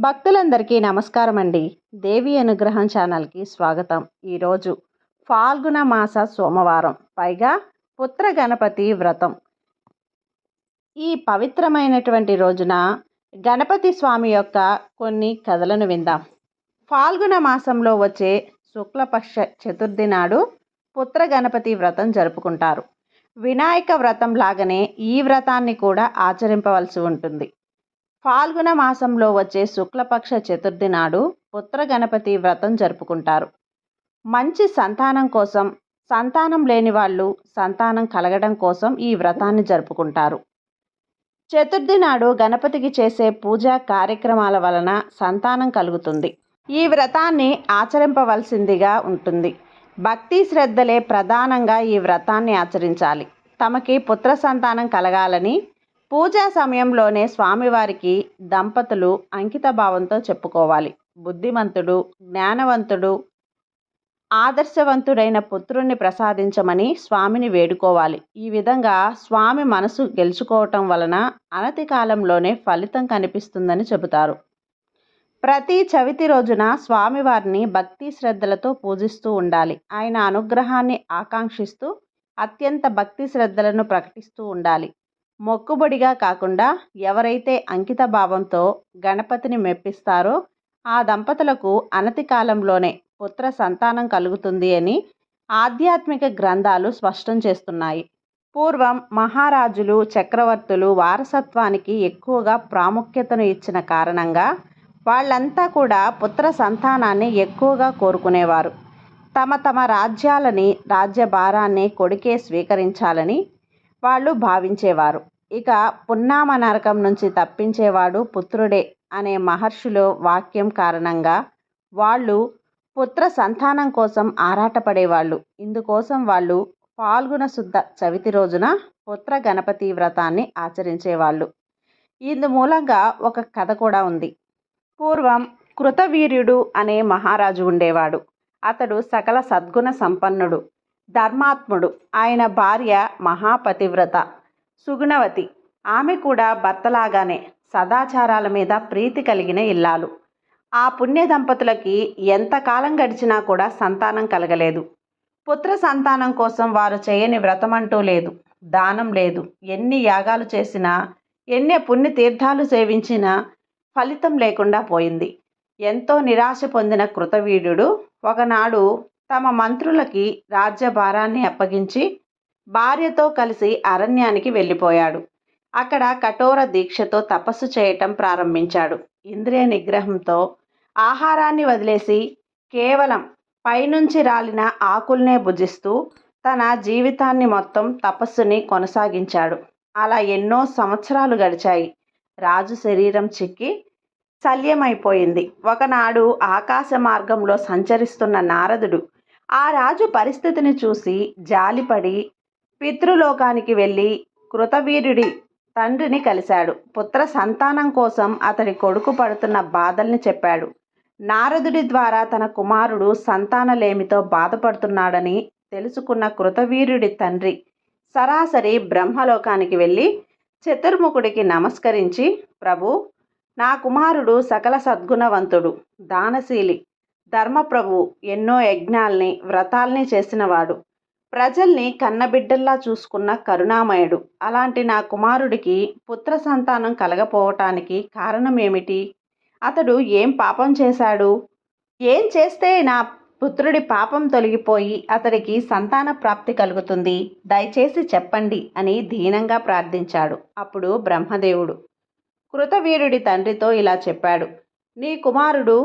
భక్తులందరికీ నమస్కారం అండి. దేవి అనుగ్రహం ఛానల్కి స్వాగతం. ఈరోజు ఫాల్గుణ మాస సోమవారం, పైగా పుత్ర గణపతి వ్రతం. ఈ పవిత్రమైనటువంటి రోజున గణపతి స్వామి యొక్క కొన్ని కథలను విందాం. ఫాల్గుణ మాసంలో వచ్చే శుక్లపక్ష చతుర్థి నాడు పుత్ర గణపతి వ్రతం జరుపుకుంటారు. వినాయక వ్రతం లాగానే ఈ వ్రతాన్ని కూడా ఆచరింపవలసి ఉంటుంది. ఫాల్గుణ మాసంలో వచ్చే శుక్లపక్ష చతుర్థి నాడు పుత్ర గణపతి వ్రతం జరుపుకుంటారు. మంచి సంతానం కోసం, సంతానం లేని వాళ్ళు సంతానం కలగడం కోసం ఈ వ్రతాన్ని జరుపుకుంటారు. చతుర్థి నాడు గణపతికి చేసే పూజా కార్యక్రమాల వలన సంతానం కలుగుతుంది. ఈ వ్రతాన్ని ఆచరింపవలసిందిగా ఉంటుంది. భక్తి శ్రద్ధలే ప్రధానంగా ఈ వ్రతాన్ని ఆచరించాలి. తమకి పుత్ర సంతానం కలగాలని పూజా సమయంలోనే స్వామివారికి దంపతులు అంకిత భావంతో చెప్పుకోవాలి. బుద్ధిమంతుడు, జ్ఞానవంతుడు, ఆదర్శవంతుడైన పుత్రుణ్ణి ప్రసాదించమని స్వామిని వేడుకోవాలి. ఈ విధంగా స్వామి మనసు గెలుచుకోవటం వలన అనతి కాలంలోనే ఫలితం కనిపిస్తుందని చెబుతారు. ప్రతి చవితి రోజున స్వామివారిని భక్తి శ్రద్ధలతో పూజిస్తూ ఉండాలి. ఆయన అనుగ్రహాన్ని ఆకాంక్షిస్తూ అత్యంత భక్తి శ్రద్ధలను ప్రకటిస్తూ ఉండాలి. మొక్కుబడిగా కాకుండా ఎవరైతే అంకిత భావంతో గణపతిని మెప్పిస్తారో ఆ దంపతులకు అనతి కాలంలోనే పుత్ర సంతానం కలుగుతుంది అని ఆధ్యాత్మిక గ్రంథాలు స్పష్టం చేస్తున్నాయి. పూర్వం మహారాజులు, చక్రవర్తులు వారసత్వానికి ఎక్కువగా ప్రాముఖ్యతను ఇచ్చిన కారణంగా వాళ్ళంతా కూడా పుత్ర సంతానాన్ని ఎక్కువగా కోరుకునేవారు. తమ తమ రాజ్యాలని, రాజ్యభారాన్ని కొడుకే స్వీకరించాలని వాళ్ళు భావించేవారు. ఇక పున్నామ నరకం నుంచి తప్పించేవాడు పుత్రుడే అనే మహర్షుల వాక్యం కారణంగా వాళ్ళు పుత్ర సంతానం కోసం ఆరాటపడేవాళ్ళు. ఇందుకోసం వాళ్ళు ఫాల్గుణ శుద్ధ చవితి రోజున పుత్ర గణపతి వ్రతాన్ని ఆచరించేవాళ్ళు. ఇందు మూలంగా ఒక కథ కూడా ఉంది. పూర్వం కృతవీర్యుడు అనే మహారాజు ఉండేవాడు. అతడు సకల సద్గుణ సంపన్నుడు, ధర్మాత్ముడు. ఆయన భార్య మహాపతివ్రత, సుగుణవతి. ఆమె కూడా భర్తలాగానే సదాచారాల మీద ప్రీతి కలిగిన ఇల్లాలు. ఆ పుణ్య దంపతులకి ఎంతకాలం గడిచినా కూడా సంతానం కలగలేదు. పుత్ర సంతానం కోసం వారు చేయని వ్రతం అంటూ లేదు, దానం లేదు. ఎన్ని యాగాలు చేసినా, ఎన్ని పుణ్య తీర్థాలు సేవించినా ఫలితం లేకుండా పోయింది. ఎంతో నిరాశ పొందిన కృతవీర్యుడు ఒకనాడు తమ మంత్రులకి రాజ్యభారాన్ని అప్పగించి భార్యతో కలిసి అరణ్యానికి వెళ్ళిపోయాడు. అక్కడ కఠోర దీక్షతో తపస్సు చేయటం ప్రారంభించాడు. ఇంద్రియ నిగ్రహంతో ఆహారాన్ని వదిలేసి కేవలం పైనుంచి రాలిన ఆకుల్నే భుజిస్తూ తన జీవితాన్ని మొత్తం తపస్సుని కొనసాగించాడు. అలా ఎన్నో సంవత్సరాలు గడిచాయి. రాజు శరీరం చిక్కి శల్యమైపోయింది. ఒకనాడు ఆకాశ మార్గంలో సంచరిస్తున్న నారదుడు ఆ రాజు పరిస్థితిని చూసి జాలిపడి పితృలోకానికి వెళ్ళి కృతవీర్యుడి తండ్రిని కలిశాడు. పుత్ర సంతానం కోసం అతడి కొడుకు పడుతున్న బాధల్ని చెప్పాడు. నారదుడి ద్వారా తన కుమారుడు సంతానలేమితో బాధపడుతున్నాడని తెలుసుకున్న కృతవీర్యుడి తండ్రి సరాసరి బ్రహ్మలోకానికి వెళ్ళి చతుర్ముఖుడికి నమస్కరించి, ప్రభు, నా కుమారుడు సకల సద్గుణవంతుడు, దానశీలి, ధర్మప్రభు, ఎన్నో యజ్ఞాల్ని వ్రతాల్ని చేసినవాడు, ప్రజల్ని కన్నబిడ్డల్లా చూసుకున్న కరుణామయుడు. అలాంటి నా కుమారుడికి పుత్ర సంతానం కలగపోవటానికి కారణం ఏమిటి? అతడు ఏం పాపం చేశాడు? ఏం చేస్తే నా పుత్రుడి పాపం తొలగిపోయి అతడికి సంతాన ప్రాప్తి కలుగుతుంది? దయచేసి చెప్పండి అని దీనంగా ప్రార్థించాడు. అప్పుడు బ్రహ్మదేవుడు కృతవీర్యుడి తండ్రితో ఇలా చెప్పాడు. నీ కుమారుడు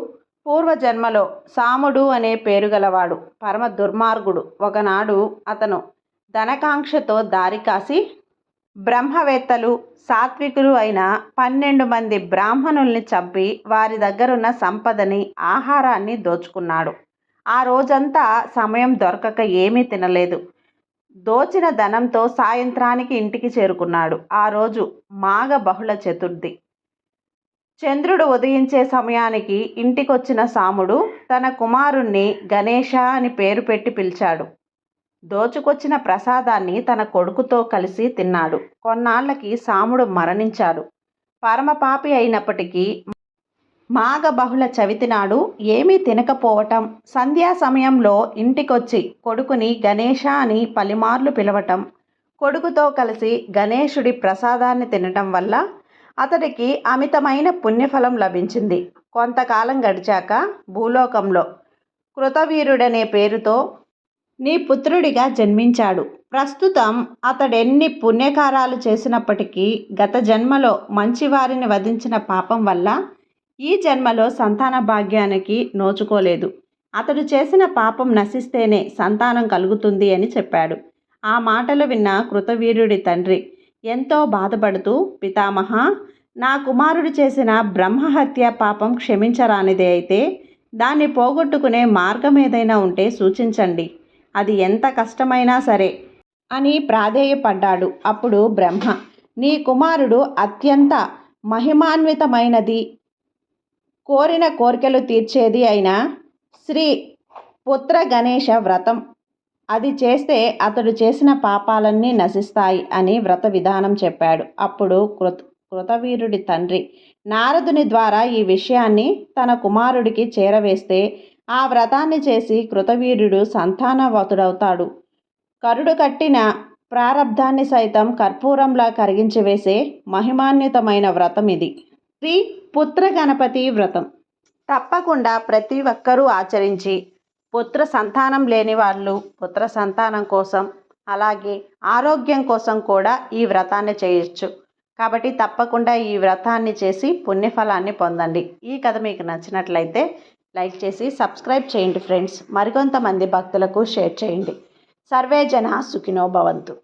పూర్వజన్మలో సాముడు అనే పేరు గలవాడు, పరమ దుర్మార్గుడు. ఒకనాడు అతను ధనకాంక్షతో దారి కాసి బ్రహ్మవేత్తలు, సాత్వికులు అయిన 12 మంది బ్రాహ్మణుల్ని చంపి వారి దగ్గరున్న సంపదని, ఆహారాన్ని దోచుకున్నాడు. ఆ రోజంతా సమయం దొరకక ఏమీ తినలేదు. దోచిన ధనంతో సాయంత్రానికి ఇంటికి చేరుకున్నాడు. ఆ రోజు మాఘ బహుళ చతుర్థి. చంద్రుడు ఉదయించే సమయానికి ఇంటికొచ్చిన సాముడు తన కుమారుణ్ణి గణేశ అని పేరు పెట్టి పిలిచాడు. దోచుకొచ్చిన ప్రసాదాన్ని తన కొడుకుతో కలిసి తిన్నాడు. కొన్నాళ్లకి సాముడు మరణించాడు. పరమపాపి అయినప్పటికీ మాఘ బహుళ చవితి నాడు ఏమీ తినకపోవటం, సంధ్యా సమయంలో ఇంటికొచ్చి కొడుకుని గణేశ అని పలుమార్లు పిలవటం, కొడుకుతో కలిసి గణేశుడి ప్రసాదాన్ని తినటం వల్ల అతడికి అమితమైన పుణ్యఫలం లభించింది. కొంతకాలం గడిచాక భూలోకంలో కృతవీర్యుడనే పేరుతో నీ పుత్రుడిగా జన్మించాడు. ప్రస్తుతం అతడెన్ని పుణ్యకారాలు చేసినప్పటికీ గత జన్మలో మంచివారిని వధించిన పాపం వల్ల ఈ జన్మలో సంతాన భాగ్యానికి నోచుకోలేదు. అతడు చేసిన పాపం నశిస్తేనే సంతానం కలుగుతుంది అని చెప్పాడు. ఆ మాటలు విన్న కృతవీర్యుడి తండ్రి ఎంతో బాధపడుతూ, పితామహ, నా కుమారుడు చేసిన బ్రహ్మహత్య పాపం క్షమించరానిదే అయితే దాన్ని పోగొట్టుకునే మార్గం ఏదైనా ఉంటే సూచించండి, అది ఎంత కష్టమైనా సరే అని ప్రాధేయపడ్డాడు. అప్పుడు బ్రహ్మ, నీ కుమారుడు అత్యంత మహిమాన్వితమైనది, కోరిన కోరికలు తీర్చేది అయిన శ్రీ పుత్ర గణేశ వ్రతం, అది చేస్తే అతడు చేసిన పాపాలన్నీ నశిస్తాయి అని వ్రత విధానం చెప్పాడు. అప్పుడు కృతవీర్యుడి తండ్రి నారదుని ద్వారా ఈ విషయాన్ని తన కుమారుడికి చేరవేస్తే ఆ వ్రతాన్ని చేసి కృతవీర్యుడు సంతానవతుడవుతాడు. కరుడు కట్టిన ప్రారబ్ధాన్ని సైతం కర్పూరంలా కరిగించి వేసే మహిమాన్వితమైన వ్రతం ఇది, శ్రీ పుత్ర గణపతి వ్రతం. తప్పకుండా ప్రతి ఒక్కరూ ఆచరించి పుత్ర సంతానం లేని వాళ్ళు పుత్ర సంతానం కోసం, అలాగే ఆరోగ్యం కోసం కూడా ఈ వ్రతాన్ని చేయొచ్చు. కాబట్టి తప్పకుండా ఈ వ్రతాన్ని చేసి పుణ్యఫలాన్ని పొందండి. ఈ కథ మీకు నచ్చినట్లయితే లైక్ చేసి సబ్స్క్రైబ్ చేయండి ఫ్రెండ్స్. మరికొంతమంది భక్తులకు షేర్ చేయండి. సర్వే జన సుఖినో భవంతు.